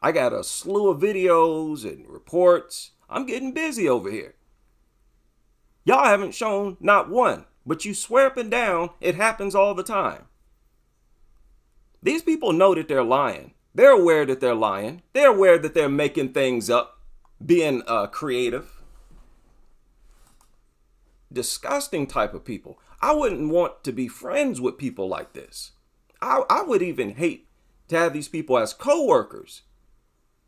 I got a slew of videos and reports. I'm getting busy over here. Y'all haven't shown not one, but you swear up and down it happens all the time. These people know that they're lying. They're aware that they're lying. They're aware that they're making things up, being creative. Disgusting type of people. I wouldn't want to be friends with people like this. I would even hate to have these people as co-workers.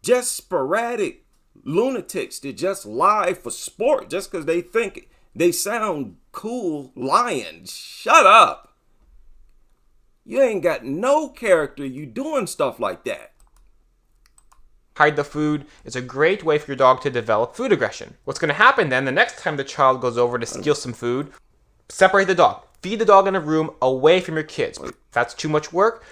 Just sporadic lunatics that just lie for sport just because they think they sound cool lying. Shut up. You ain't got no character. You doing stuff like that. Hide the food is a great way for your dog to develop food aggression. What's going to happen then, the next time the child goes over to steal some food, separate the dog. Feed the dog in a room away from your kids. If that's too much work,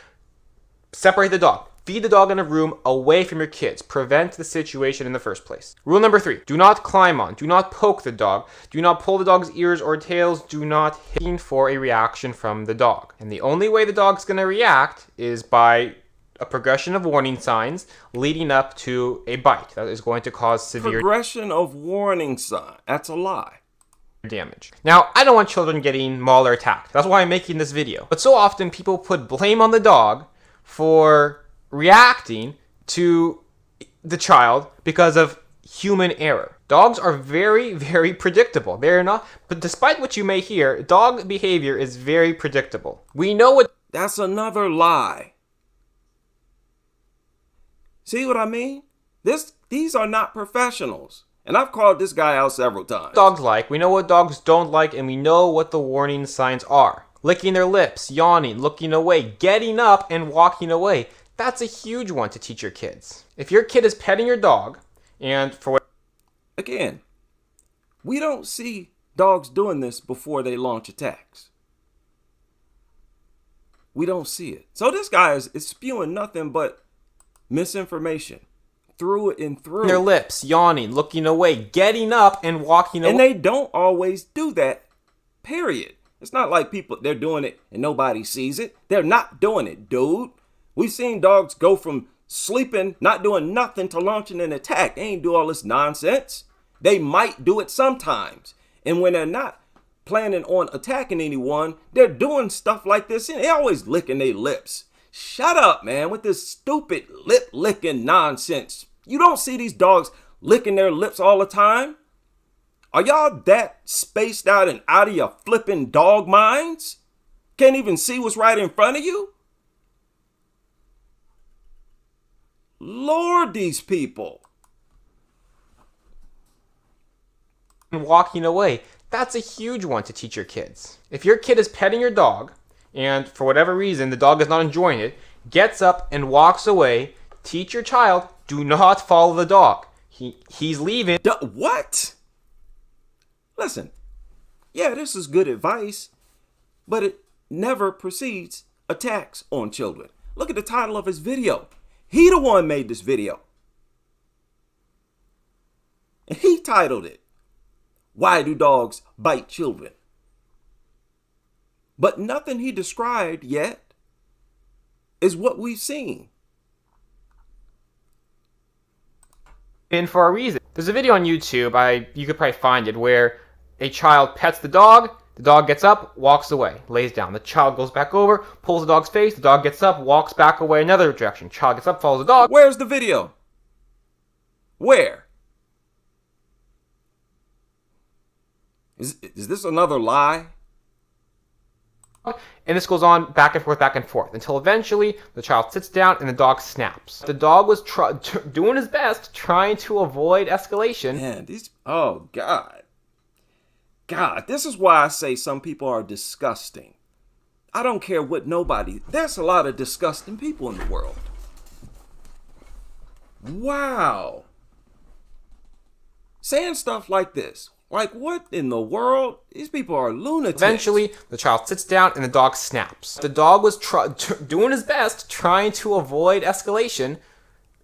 separate the dog. Feed the dog in a room away from your kids. Prevent the situation in the first place. Rule number 3, do not climb on. Do not poke the dog. Do not pull the dog's ears or tails. Do not hit for a reaction from the dog. And the only way the dog's going to react is by a progression of warning signs leading up to a bite that is going to cause severe Progression of warning sign. That's a lie. damage. Now, I don't want children getting mauled or attacked. That's why I'm making this video. But so often people put blame on the dog for reacting to the child because of human error. Dogs are very, very predictable. They're not, but despite what you may hear, dog behavior is very predictable. We know what That's another lie. See what I mean? These are not professionals. And I've called this guy out several times. dogs like, we know what dogs don't like, and we know what the warning signs are. Licking their lips, yawning, looking away, getting up, and walking away. That's a huge one to teach your kids. If your kid is petting your dog, and for what Again, we don't see dogs doing this before they launch attacks. We don't see it. So this guy is spewing nothing but misinformation through and through. their lips, yawning, looking away, getting up, and walking away. And they don't always do that, period. It's not like they're doing it and nobody sees it. They're not doing it, dude. We've seen dogs go from sleeping, not doing nothing, to launching an attack. They ain't do all this nonsense. They might do it sometimes. And when they're not planning on attacking anyone, they're doing stuff like this. And they always licking their lips. Shut up, man, with this stupid lip licking nonsense. You don't see these dogs licking their lips all the time. Are y'all that spaced out and out of your flipping dog minds? Can't even see what's right in front of you? Lord, these people. And walking away. That's a huge one to teach your kids. If your kid is petting your dog, and for whatever reason the dog is not enjoying it, gets up and walks away, teach your child, do not follow the dog. He's leaving. What? Listen, yeah, this is good advice, but it never precedes attacks on children. Look at the title of his video. He the one made this video. And he titled it, "Why Do Dogs Bite Children?" But nothing he described yet is what we've seen. And for a reason. There's a video on YouTube, you could probably find it, where a child pets the dog gets up, walks away, lays down. The child goes back over, pulls the dog's face, the dog gets up, walks back away another direction. Child gets up, follows the dog. Where's the video? Where? Is this another lie? And this goes on back and forth, until eventually the child sits down and the dog snaps. The dog was doing his best, trying to avoid escalation. Man, oh God. God, this is why I say some people are disgusting. I don't care what there's a lot of disgusting people in the world. Wow. Saying stuff like this. Like, what in the world? These people are lunatics. Eventually, the child sits down and the dog snaps. The dog was doing his best, trying to avoid escalation.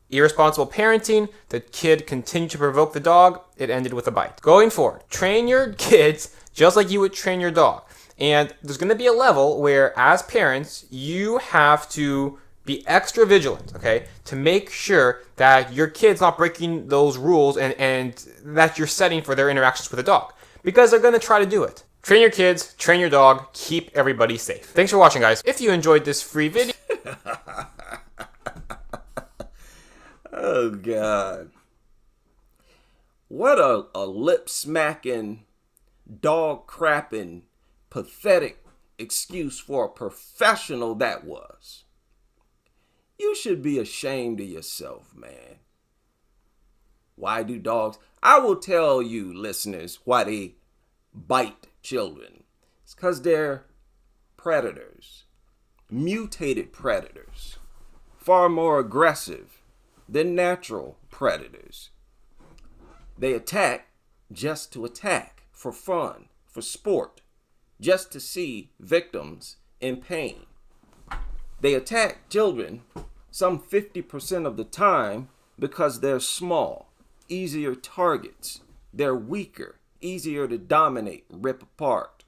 Irresponsible parenting. The kid continued to provoke the dog. It ended with a bite. Going forward, train your kids just like you would train your dog. And there's going to be a level where, as parents, you have to be extra vigilant, okay, to make sure that your kid's not breaking those rules and that you're setting for their interactions with a dog, because they're going to try to do it. Train your kids, train your dog, keep everybody safe. Thanks for watching, guys. If you enjoyed this free video... Oh, God. What a lip-smacking, dog-crapping, pathetic excuse for a professional that was. You should be ashamed of yourself, man. Why do dogs... I will tell you, listeners, why they bite children. It's because they're predators. mutated predators, far more aggressive than natural predators. They attack just to attack, for fun, for sport, just to see victims in pain. They attack children some 50% of the time because they're small, easier targets. They're weaker, easier to dominate, rip apart.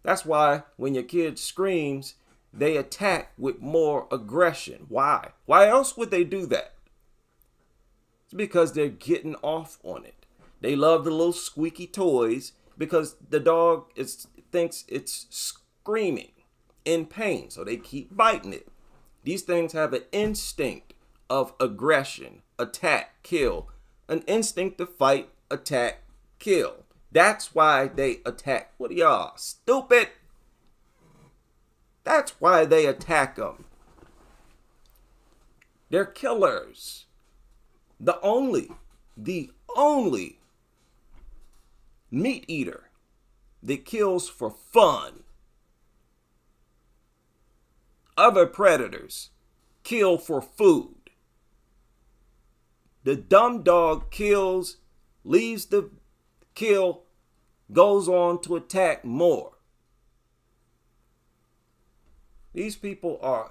That's why when your kid screams, they attack with more aggression. Why? Why else would they do that? It's because they're getting off on it. They love the little squeaky toys because the dog thinks it's screaming in pain, so they keep biting it. These things have an instinct of aggression, attack, kill, an instinct to fight, attack, kill. That's why they attack. What are y'all, stupid? That's why they attack them. They're killers. The only meat eater that kills for fun. Other predators kill for food. The dumb dog kills, leaves the kill, goes on to attack more. These people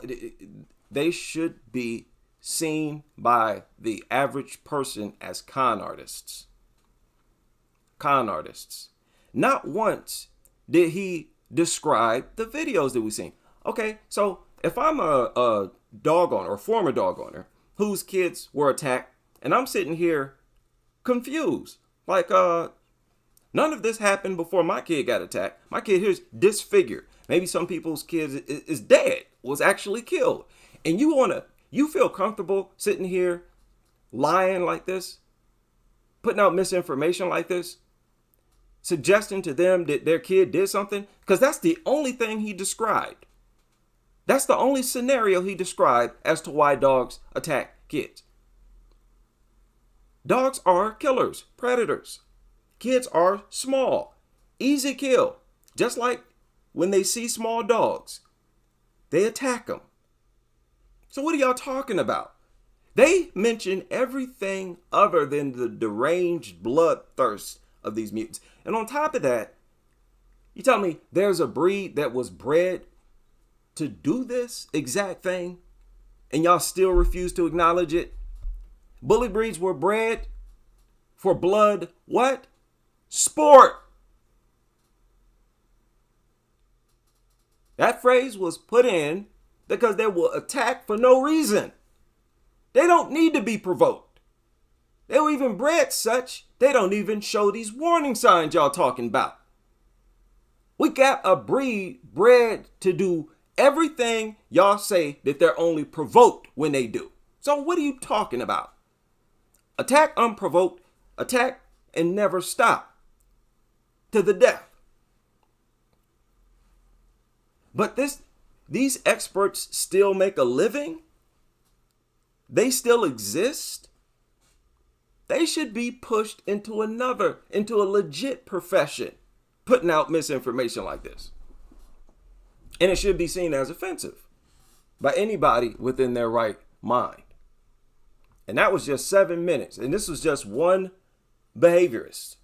they should be seen by the average person as con artists. Con artists. Not once did he describe the videos that we've seen. Okay, so if I'm a dog owner or former dog owner whose kids were attacked, and I'm sitting here confused, like none of this happened before my kid got attacked. My kid here's disfigured. Maybe some people's kids is dead, was actually killed, and you feel comfortable sitting here lying like this, putting out misinformation like this, suggesting to them that their kid did something, because that's the only thing he described. That's the only scenario he described as to why dogs attack kids. Dogs are killers, predators. Kids are small, easy kill. Just like when they see small dogs, they attack them. So what are y'all talking about? They mention everything other than the deranged bloodthirst of these mutants. And on top of that, you tell me there's a breed that was bred to do this exact thing, and y'all still refuse to acknowledge it? Bully breeds were bred for blood, what? Sport. That phrase was put in because they will attack for no reason. They don't need to be provoked. They were even bred such, they don't even show these warning signs y'all talking about. We got a breed bred to do everything y'all say that they're only provoked when they do. So what are you talking about? Attack unprovoked, attack and never stop to the death. But these experts still make a living? They still exist? They should be pushed into a legit profession, putting out misinformation like this. And it should be seen as offensive by anybody within their right mind. And that was just 7 minutes. And this was just one behaviorist.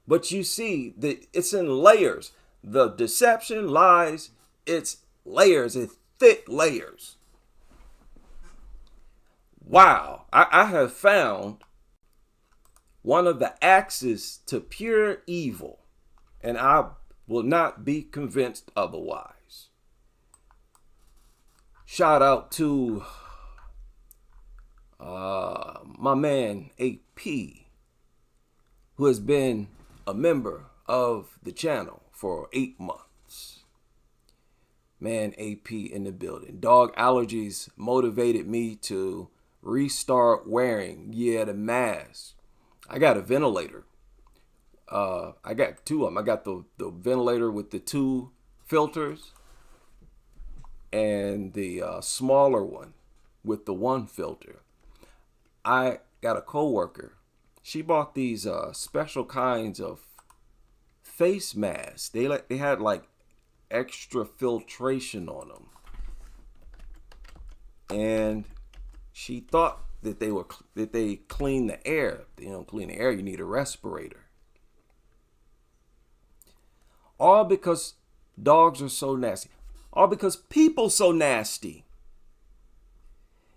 But you see that it's in layers. The deception, lies, it's layers, it's thick layers. Wow, I have found one of the axes to pure evil, and I will not be convinced otherwise. Shout out to my man AP, who has been a member of the channel for 8 months. Man, AP in the building. Dog allergies motivated me to restart wearing, the mask. I got a ventilator. I got 2 of them. I got the ventilator with the 2 filters and the smaller one with the 1 filter. I got a coworker. She bought these special kinds of face masks. They had like extra filtration on them. and she thought that they clean the air. If you don't clean the air, you need a respirator. All because dogs are so nasty. All because people so nasty.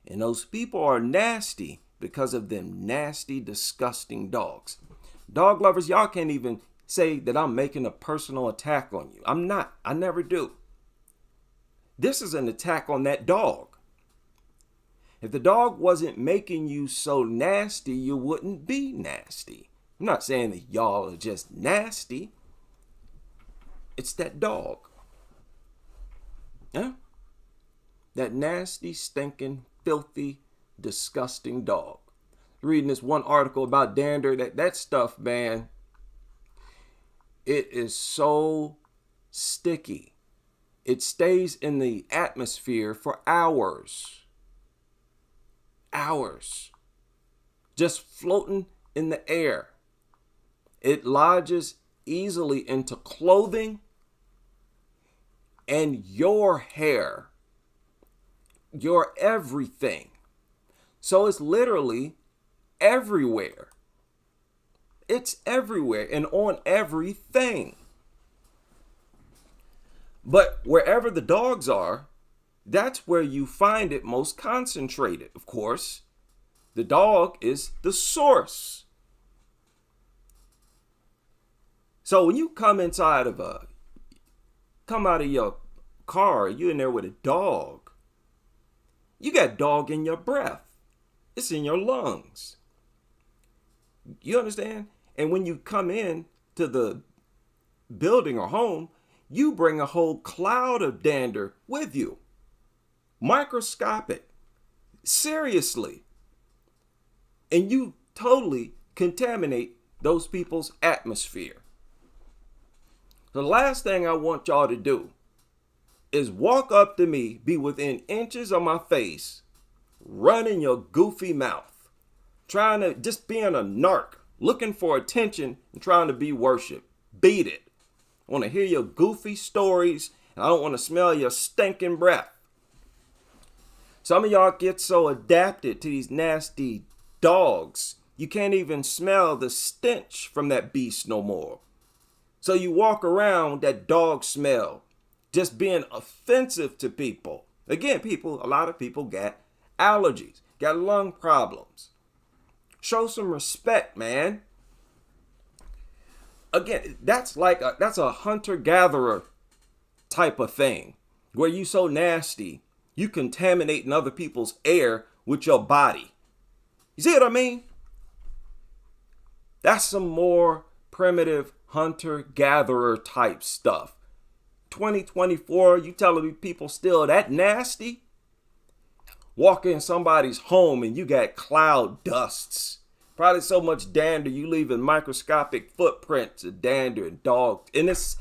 And those people are nasty because of them nasty, disgusting dogs. Dog lovers, y'all can't even say that I'm making a personal attack on you. I'm not. I never do. This is an attack on that dog. If the dog wasn't making you so nasty, you wouldn't be nasty. I'm not saying that y'all are just nasty. It's that dog. Yeah? That nasty, stinking, filthy, disgusting dog. Reading this one article about dander, that stuff, man, it is so sticky. It stays in the atmosphere for hours. Hours. Just floating in the air. It lodges easily into clothing and your hair. Your everything. So it's literally everywhere. It's everywhere and on everything. But wherever the dogs are, that's where you find it most concentrated. Of course, the dog is the source. So when you come out of your car, you in there with a dog, you got dog in your breath. It's in your lungs. You understand? And when you come in to the building or home, you bring a whole cloud of dander with you. Microscopic. Seriously. And you totally contaminate those people's atmosphere. The last thing I want y'all to do is walk up to me, be within inches of my face, running your goofy mouth, trying to just being a narc, looking for attention and trying to be worshiped. Beat it. I want to hear your goofy stories, and I don't want to smell your stinking breath. Some of y'all get so adapted to these nasty dogs, you can't even smell the stench from that beast no more. So you walk around that dog smell, just being offensive to people. Again, a lot of people got allergies, got lung problems. Show some respect, man. Again, that's a hunter-gatherer type of thing, where you so nasty, you contaminating other people's air with your body. You see what I mean? That's some more primitive hunter-gatherer type stuff. 2024, you telling me people still that nasty? Walk in somebody's home and you got cloud dusts. Probably so much dander, you leaving microscopic footprints of dander and dog. And it's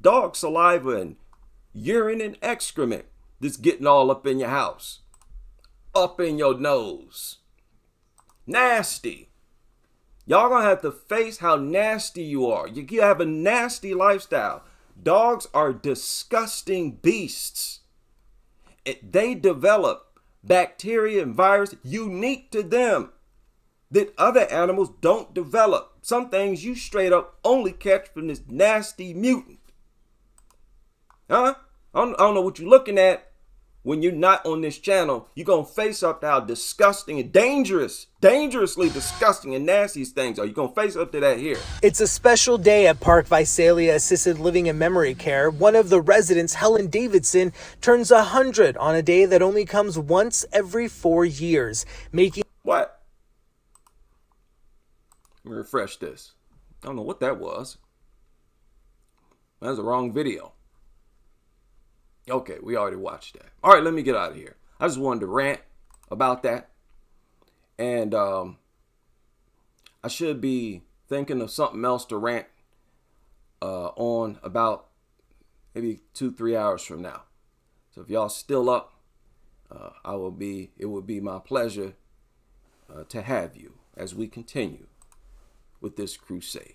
dog saliva and urine and excrement that's getting all up in your house. Up in your nose. Nasty. Y'all gonna have to face how nasty you are. You have a nasty lifestyle. Dogs are disgusting beasts. They develop bacteria and virus unique to them that other animals don't develop. Some things you straight up only catch from this nasty mutant. Huh? I don't know what you're looking at when you're not on this channel. You're going to face up to how disgusting and dangerously disgusting and nasty these things are. You're going to face up to that here. It's a special day at Park Visalia Assisted Living and Memory Care. One of the residents, Helen Davidson, turns 100 on a day that only comes once every 4 years, making... What? Let me refresh this. I don't know what that was. That was the wrong video. Okay, we already watched that. All right, let me get out of here. I just wanted to rant about that. And I should be thinking of something else to rant on about maybe 2-3 hours from now. So if y'all still up, it would be my pleasure to have you as we continue with this crusade.